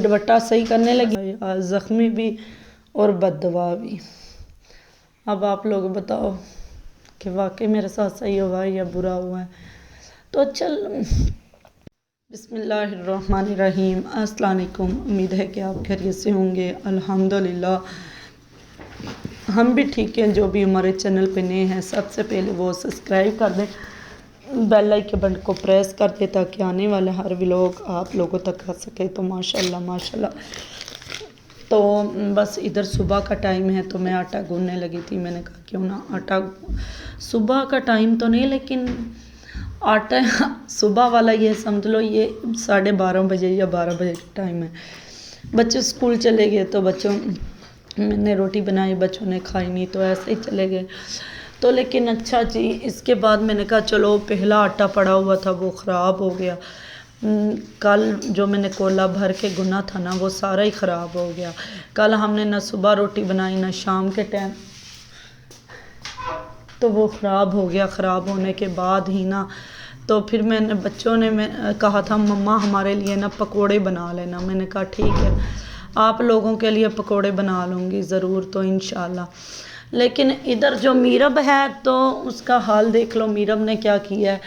दुपट्टा सही करने लगी, ज़ख्मी भी और बददुआ भी। अब आप लोग बताओ कि वाकई मेरे साथ सही हुआ है या बुरा हुआ है। तो चल बिस्मिल्लाहिर्रहमानिर्रहीम, अस्सलाम वालेकुम। उम्मीद है कि आप खैरियत से होंगे। अल्हम्दुलिल्लाह हम भी ठीक हैं। जो भी हमारे चैनल पे नए हैं सबसे पहले वो सब्सक्राइब कर दें, बेल आइकन बटन को प्रेस कर दें ताकि आने वाला हर व्लॉग आप लोगों तक आ सके। तो माशाल्लाह माशाल्लाह। तो बस इधर सुबह का टाइम है तो मैं आटा गूंदने लगी थी। मैंने कहा क्यों ना आटा, सुबह का टाइम तो नहीं लेकिन आटा सुबह वाला ये समझ लो ये 12:30 बजे या 12 बजे का टाइम है। बच्चे स्कूल चले गए तो बच्चों मैंने रोटी बनाई, बच्चों ने खाई नहीं तो ऐसे ही चले गए। तो लेकिन अच्छा जी, इसके बाद मैंने कहा चलो पहला आटा पड़ा हुआ था वो ख़राब हो गया। कल जो मैंने कोला भर के गुना था ना वो सारा ही ख़राब हो गया। कल हमने ना सुबह रोटी बनाई ना शाम के टाइम, तो वो ख़राब हो गया। ख़राब होने के बाद ही ना तो फिर मैंने बच्चों ने कहा था मम्मा हमारे लिए ना पकोड़े बना लेना। मैंने कहा ठीक है, आप लोगों के लिए पकोड़े बना लूँगी ज़रूर, तो इंशाल्लाह। लेकिन इधर जो मीरब है तो उसका हाल देख लो। मीरब ने क्या किया है।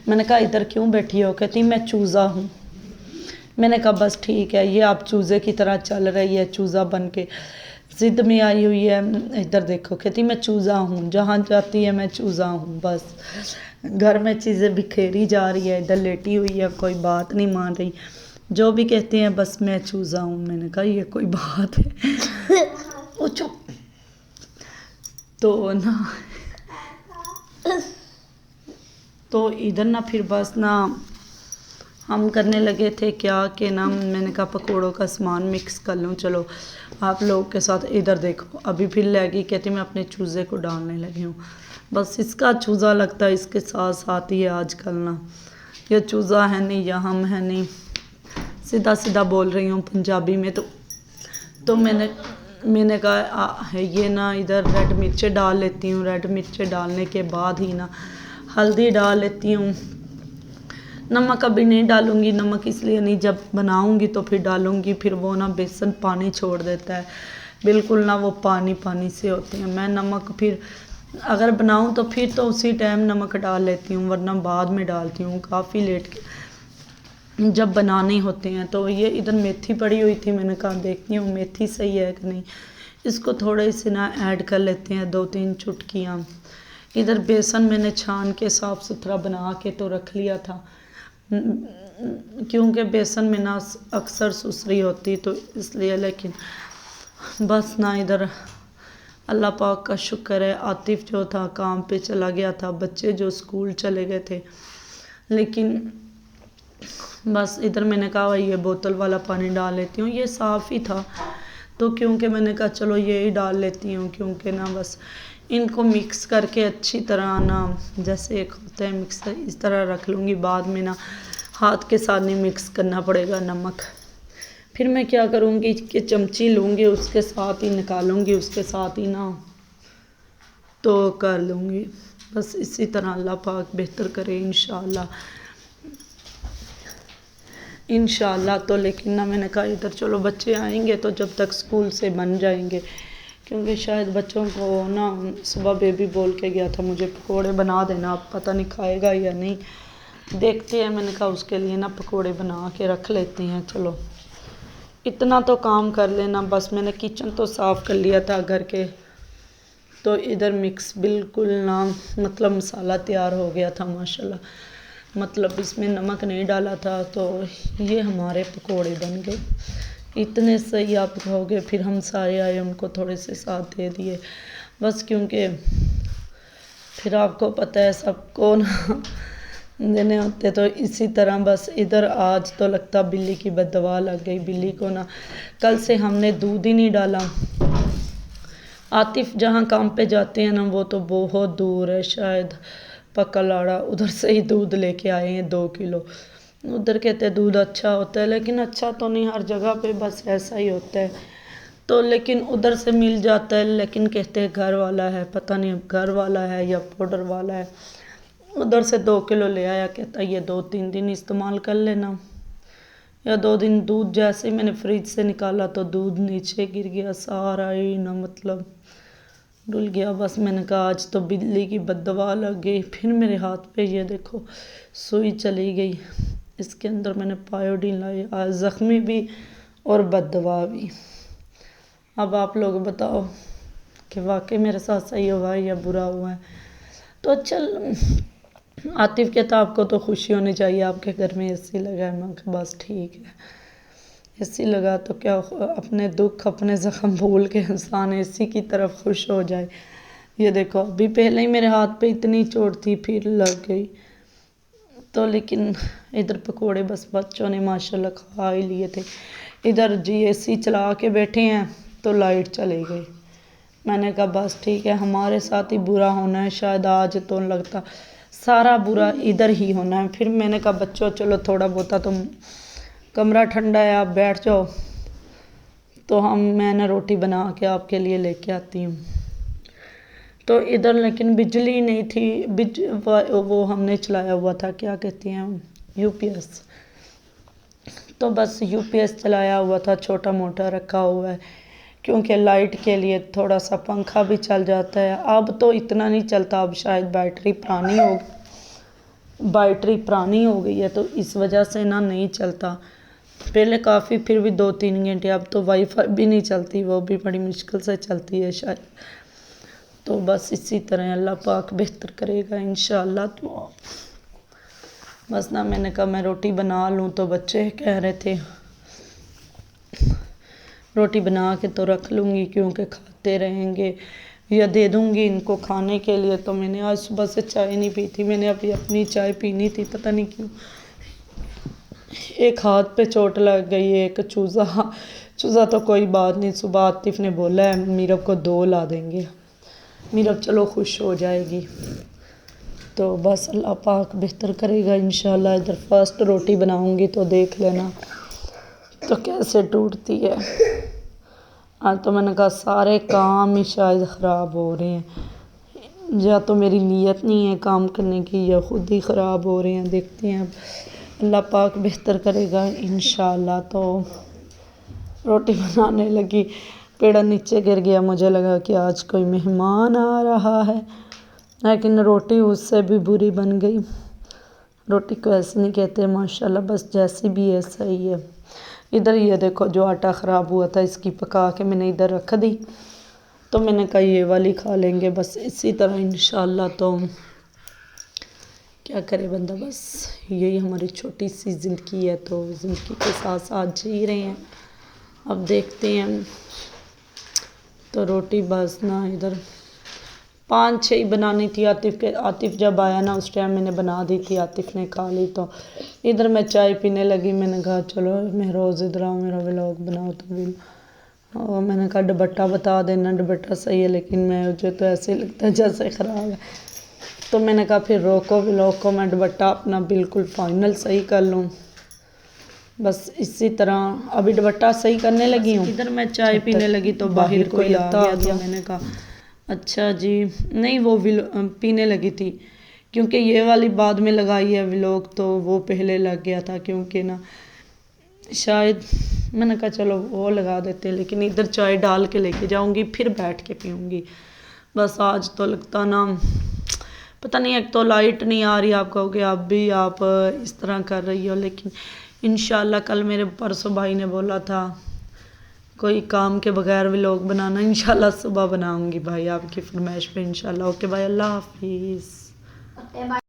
मैंने कहा इधर क्यों बैठी हो, कहती मैं चूज़ा हूँ। मैंने कहा बस ठीक है, ये आप चूज़े की तरह चल रही है, चूज़ा बन के ज़िद में आई हुई है। इधर देखो, कहती मैं चूज़ा हूँ, जहाँ जाती है मैं चूज़ा हूँ। बस घर में चीज़ें बिखेरी जा रही है, इधर लेटी हुई है, कोई बात नहीं मान रही। जो भी कहती हैं बस मैं चूज़ा हूँ। मैंने कहा ये कोई बात है। ओ चुप। तो ना तो इधर ना फिर बस ना हम करने लगे थे क्या कि ना मैंने कहा पकोड़ों का सामान मिक्स कर लूँ चलो आप लोगों के साथ। इधर देखो अभी फिर लगी, कहती मैं अपने चूज़े को डालने लगी हूँ। बस इसका चूज़ा लगता है इसके साथ साथ ही है आजकल ना। ये चूज़ा है नहीं या हम है नहीं, सीधा सीधा बोल रही हूँ पंजाबी में। तो मैंने कहा है ये ना इधर रेड मिर्चें डाल लेती हूँ। रेड मिर्चें डालने के बाद ही ना हल्दी डाल लेती हूँ। नमक अभी नहीं डालूँगी, नमक इसलिए नहीं, जब बनाऊँगी तो फिर डालूँगी। फिर वो ना बेसन पानी छोड़ देता है बिल्कुल ना, वो पानी पानी से होते हैं। मैं नमक फिर अगर बनाऊँ तो फिर तो उसी टाइम नमक डाल लेती हूँ, वरना बाद में डालती हूँ काफ़ी लेट के जब बनाने होते हैं। तो ये इधर मेथी पड़ी हुई थी, मैंने कहा देखती हूँ मेथी सही है कि नहीं, इसको थोड़े से ना ऐड कर लेते हैं 2-3 चुटकियाँ। इधर बेसन मैंने छान के साफ़ सुथरा बना के तो रख लिया था, क्योंकि बेसन में ना अक्सर सुसरी होती तो इसलिए। लेकिन बस ना इधर अल्लाह पाक का शुक्र है, आतिफ जो था काम पे चला गया था, बच्चे जो स्कूल चले गए थे। लेकिन बस इधर मैंने कहा ये बोतल वाला पानी डाल लेती हूँ, ये साफ़ ही था तो क्योंकि मैंने कहा चलो ये ही डाल लेती हूँ। क्योंकि ना बस इनको मिक्स करके अच्छी तरह ना जैसे एक होता है मिक्सर इस तरह रख लूँगी। बाद में ना हाथ के साथ नहीं मिक्स करना पड़ेगा नमक। फिर मैं क्या करूँगी कि चमची लूँगी उसके साथ ही निकालूँगी, उसके साथ ही ना तो कर लूँगी। बस इसी तरह अल्लाह पाक बेहतर करे इंशाल्लाह। तो लेकिन ना मैंने कहा इधर चलो बच्चे आएंगे तो जब तक स्कूल से बन जाएंगे, क्योंकि शायद बच्चों को ना सुबह बेबी बोल के गया था मुझे पकोड़े बना देना, अब पता नहीं खाएगा या नहीं, देखते हैं। मैंने कहा उसके लिए ना पकोड़े बना के रख लेते हैं। चलो इतना तो काम कर लेना। बस मैंने किचन तो साफ़ कर लिया था घर के, तो इधर मिक्स बिल्कुल ना मतलब मसाला तैयार हो गया था माशाल्लाह। मतलब इसमें नमक नहीं डाला था तो ये हमारे पकोड़े बन गए इतने सही। आप कहोगे फिर हम सारे आए उनको थोड़े से साथ दे दिए बस, क्योंकि फिर आपको पता है सबको ना देने होते। तो इसी तरह बस इधर आज तो लगता बिल्ली की बददुआ लग गई। बिल्ली को ना कल से हमने दूध ही नहीं डाला। आतिफ जहाँ काम पे जाते हैं ना वो तो बहुत दूर है, शायद पकलाड़ा, उधर से ही दूध लेके आए हैं 2 किलो। उधर कहते हैं दूध अच्छा होता है, लेकिन अच्छा तो नहीं हर जगह पे, बस ऐसा ही होता है। तो लेकिन उधर से मिल जाता है, लेकिन कहते हैं घर वाला है, पता नहीं अब घर वाला है या पाउडर वाला है। उधर से 2 किलो ले आया, कहता ये 2-3 दिन इस्तेमाल कर लेना। یا 2 دن دودھ جیسے ہی میں نے فریج سے نکالا تو دودھ نیچے گر گیا سارا ہی نا، مطلب ڈل گیا۔ بس میں نے کہا آج تو بلی کی بد دعا لگ گئی۔ پھر میرے ہاتھ پہ یہ دیکھو سوئی چلی گئی، اس کے اندر میں نے پائیوڈین لائی، آج زخمی بھی اور بد دعا بھی۔ اب آپ لوگ بتاؤ کہ واقعی میرے ساتھ صحیح ہوا ہے یا برا ہوا ہے؟ تو چل عاطف کہتا آپ کو تو خوشی ہونی چاہیے، آپ کے گھر میں اے سی لگا ہے۔ میں کہا بس ٹھیک ہے، اے سی لگا تو کیا، اپنے دکھ اپنے زخم بھول کے انسان اے سی کی طرف خوش ہو جائے۔ یہ دیکھو ابھی پہلے ہی میرے ہاتھ پہ اتنی چوٹ تھی، پھر لگ گئی تو، لیکن ادھر پکوڑے بس بچوں نے ماشاءاللہ کھا ہی لیے تھے۔ ادھر جی اے سی چلا کے بیٹھے ہیں تو لائٹ چلی گئی۔ میں نے کہا بس ٹھیک ہے، ہمارے ساتھ ہی برا ہونا ہے شاید آج، تو لگتا سارا برا ادھر ہی ہونا ہے۔ پھر میں نے کہا بچوں چلو تھوڑا بہت تم، کمرہ ٹھنڈا ہے آپ بیٹھ جاؤ، تو میں نے روٹی بنا کے آپ کے لیے لے کے آتی ہوں۔ تو ادھر لیکن بجلی نہیں تھی، وہ ہم نے چلایا ہوا تھا، کیا کہتے ہیں یو پی ایس، تو بس یو پی ایس چلایا ہوا تھا، چھوٹا موٹا رکھا ہوا ہے، کیونکہ لائٹ کے لیے تھوڑا سا پنکھا بھی چل جاتا ہے۔ اب تو اتنا نہیں چلتا، اب شاید بیٹری پرانی ہو گئی ہے تو اس وجہ سے نا نہیں چلتا، پہلے کافی پھر بھی 2-3 گھنٹے، اب تو وائی فائی بھی نہیں چلتی، وہ بھی بڑی مشکل سے چلتی ہے شاید۔ تو بس اسی طرح اللہ پاک بہتر کرے گا انشاءاللہ۔ تو بس نا میں نے کہا میں روٹی بنا لوں، تو بچے کہہ رہے تھے روٹی بنا کے تو رکھ لوں گی کیونکہ کھاتے رہیں گے، یا دے دوں گی ان کو کھانے کے لیے۔ تو میں نے آج صبح سے چائے نہیں پی تھی، میں نے ابھی اپنی چائے پینی تھی، پتہ نہیں کیوں ایک ہاتھ پہ چوٹ لگ گئی، ایک چوزا تو کوئی بات نہیں، صبح عاطف نے بولا ہے میرب کو 2 لا دیں گے، میرب چلو خوش ہو جائے گی۔ تو بس اللہ پاک بہتر کرے گا انشاءاللہ۔ ادھر فرسٹ روٹی بناؤں گی تو دیکھ لینا تو کیسے ٹوٹتی ہے۔ آج تو میں نے کہا سارے کام ہی شاید خراب ہو رہے ہیں، یا تو میری نیت نہیں ہے کام کرنے کی یا خود ہی خراب ہو رہے ہیں، دیکھتے ہیں اب اللہ پاک بہتر کرے گا انشاءاللہ۔ تو روٹی بنانے لگی، پیڑا نیچے گر گیا، مجھے لگا کہ آج کوئی مہمان آ رہا ہے، لیکن روٹی اس سے بھی بری بن گئی۔ روٹی کو ایسے نہیں کہتے ماشاءاللہ، بس جیسی بھی ہے صحیح ہے۔ ادھر یہ دیکھو جو آٹا خراب ہوا تھا اس کی پکا کے میں نے ادھر رکھ دی، تو میں نے کہا یہ والی کھا لیں گے بس اسی طرح انشاءاللہ۔ تو کیا کرے بندہ، بس یہی ہماری چھوٹی سی زندگی ہے، تو زندگی کے ساتھ ساتھ جی رہے ہیں، اب دیکھتے ہیں۔ تو روٹی بس نا ادھر 5-6 ہی بنانی تھی، عاطف جب آیا نا اس ٹائم میں نے بنا دی تھی، عاطف نے کھا لی۔ تو ادھر میں چائے پینے لگی، میں نے کہا چلو میں روز ادھر آؤں، میرا ولاگ بناؤ تو بھی، اور میں نے کہا دوپٹہ بتا دینا، دوپٹہ صحیح ہے لیکن مجھے تو ایسے لگتا ہے جیسے خراب ہے، تو میں نے کہا پھر روکو ولاگ کو، میں دوپٹہ اپنا بالکل فائنل صحیح کر لوں، بس اسی طرح ابھی دوپٹہ صحیح کرنے لگی ہوں۔ ادھر میں چائے پینے لگی تو باہر کوئی آ گیا، تو میں نے کہا اچھا جی، نہیں وہ پینے لگی تھی کیونکہ یہ والی بعد میں لگائی ہے ولاگ، تو وہ پہلے لگ گیا تھا کیونکہ نا شاید میں نے کہا چلو وہ لگا دیتے، لیکن ادھر چائے ڈال کے لے کے جاؤں گی پھر بیٹھ کے پیوں گی۔ بس آج تو لگتا نا پتہ نہیں، ایک تو لائٹ نہیں آ رہی، آپ کہو گے اب بھی آپ اس طرح کر رہی ہو، لیکن انشاءاللہ کل میرے پرسوں بھائی نے بولا تھا کوئی کام کے بغیر ولاگ بنانا، انشاءاللہ صبح بناؤں گی بھائی آپ کی فرمائش پہ انشاءاللہ۔ اوکے بھائی، اللہ حافظ۔